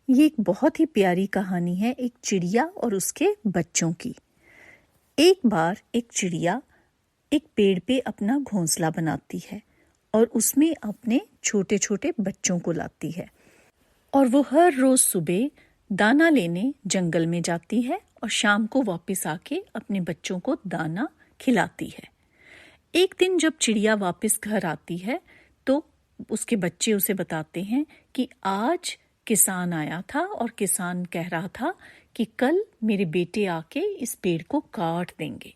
ये एक बहुत ही प्यारी कहानी है एक चिड़िया और उसके बच्चों की। एक बार एक चिड़िया एक पेड़ पे अपना घोंसला बनाती है और उसमें अपने छोटे छोटे बच्चों को लाती है और वो हर रोज सुबह दाना लेने जंगल में जाती है और शाम को वापस आके अपने बच्चों को दाना खिलाती है। एक दिन जब चिड़िया वापस घर आती है तो उसके बच्चे उसे बताते हैं कि आज किसान आया था और किसान कह रहा था कि कल मेरे बेटे आके इस पेड़ को काट देंगे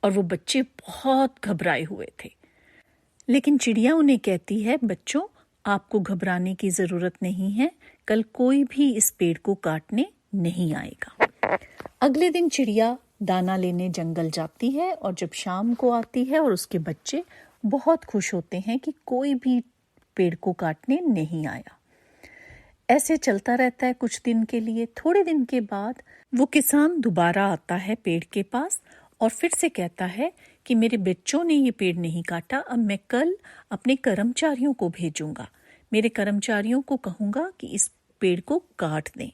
और वो बच्चे बहुत घबराए हुए थे। लेकिन चिड़िया उन्हें कहती है, बच्चों आपको घबराने की जरूरत नहीं है, कल कोई भी इस पेड़ को काटने नहीं आएगा। अगले दिन चिड़िया दाना लेने जंगल जाती है और जब शाम को आती है और उसके बच्चे बहुत खुश होते हैं कि कोई भी पेड़ को काटने नहीं आया। ऐसे चलता रहता है कुछ दिन के लिए। थोड़े दिन के बाद वो किसान दोबारा आता है पेड़ के पास और फिर से कहता है कि मेरे बच्चों ने ये पेड़ नहीं काटा, अब मैं कल अपने कर्मचारियों को भेजूंगा, मेरे कर्मचारियों को कहूंगा कि इस पेड़ को काट दें।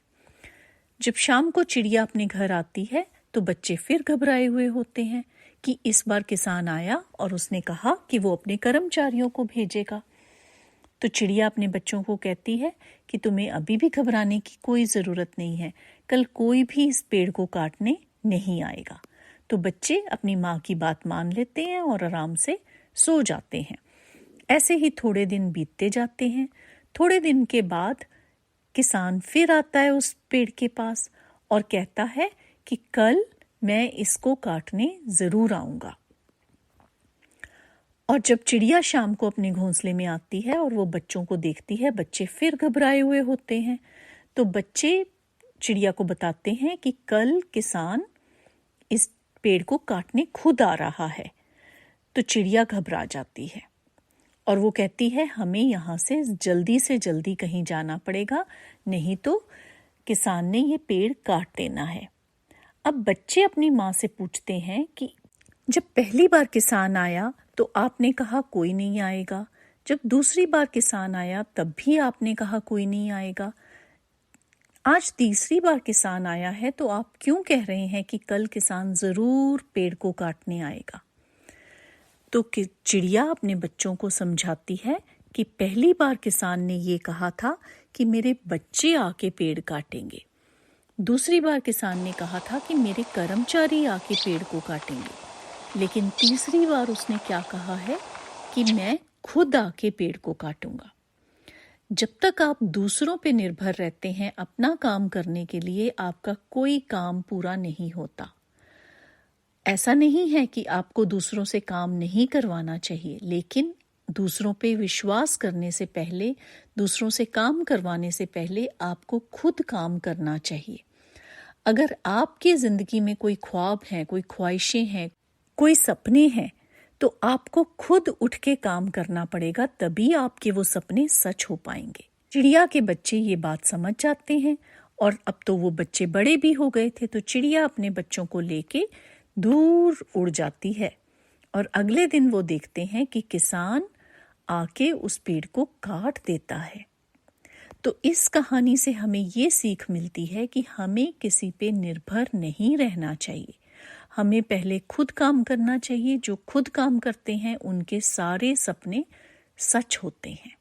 जब शाम को चिड़िया अपने घर आती है तो बच्चे फिर घबराए हुए होते हैं कि इस बार किसान आया और उसने कहा कि वो अपने कर्मचारियों को भेजेगा। तो चिड़िया अपने बच्चों को कहती है कि तुम्हें अभी भी घबराने की कोई ज़रूरत नहीं है, कल कोई भी इस पेड़ को काटने नहीं आएगा। तो बच्चे अपनी माँ की बात मान लेते हैं और आराम से सो जाते हैं। ऐसे ही थोड़े दिन बीतते जाते हैं। थोड़े दिन के बाद किसान फिर आता है उस पेड़ के पास और कहता है कि कल मैं इसको काटने ज़रूर आऊँगा। और जब चिड़िया शाम को अपने घोंसले में आती है और वो बच्चों को देखती है, बच्चे फिर घबराए हुए होते हैं। तो बच्चे चिड़िया को बताते हैं कि कल किसान इस पेड़ को काटने खुद आ रहा है। तो चिड़िया घबरा जाती है और वो कहती है हमें यहाँ से जल्दी कहीं जाना पड़ेगा, नहीं तो किसान ने ये पेड़ काट देना है। अब बच्चे अपनी माँ से पूछते हैं कि जब पहली बार किसान आया तो आपने कहा कोई नहीं आएगा, जब दूसरी बार किसान आया तब भी आपने कहा कोई नहीं आएगा, आज तीसरी बार किसान आया है तो आप क्यों कह रहे हैं कि कल किसान जरूर पेड़ को काटने आएगा। तो चिड़िया अपने बच्चों को समझाती है कि पहली बार किसान ने ये कहा था कि मेरे बच्चे आके पेड़ काटेंगे, दूसरी बार किसान ने कहा था कि मेरे कर्मचारी आके पेड़ को काटेंगे, लेकिन तीसरी बार उसने क्या कहा है कि मैं खुद आके पेड़ को काटूंगा। जब तक आप दूसरों पे निर्भर रहते हैं अपना काम करने के लिए, आपका कोई काम पूरा नहीं होता। ऐसा नहीं है कि आपको दूसरों से काम नहीं करवाना चाहिए, लेकिन दूसरों पे विश्वास करने से पहले, दूसरों से काम करवाने से पहले आपको खुद काम करना चाहिए। अगर आपकी जिंदगी में कोई ख्वाब हैं, कोई ख्वाहिशें हैं, कोई सपने हैं, तो आपको खुद उठ के काम करना पड़ेगा, तभी आपके वो सपने सच हो पाएंगे। चिड़िया के बच्चे ये बात समझ जाते हैं और अब तो वो बच्चे बड़े भी हो गए थे। तो चिड़िया अपने बच्चों को लेके दूर उड़ जाती है और अगले दिन वो देखते हैं कि किसान आके उस पेड़ को काट देता है। तो इस कहानी से हमें ये सीख मिलती है कि हमें किसी पे निर्भर नहीं रहना चाहिए। हमें पहले खुद काम करना चाहिए। जो खुद काम करते हैं उनके सारे सपने सच होते हैं।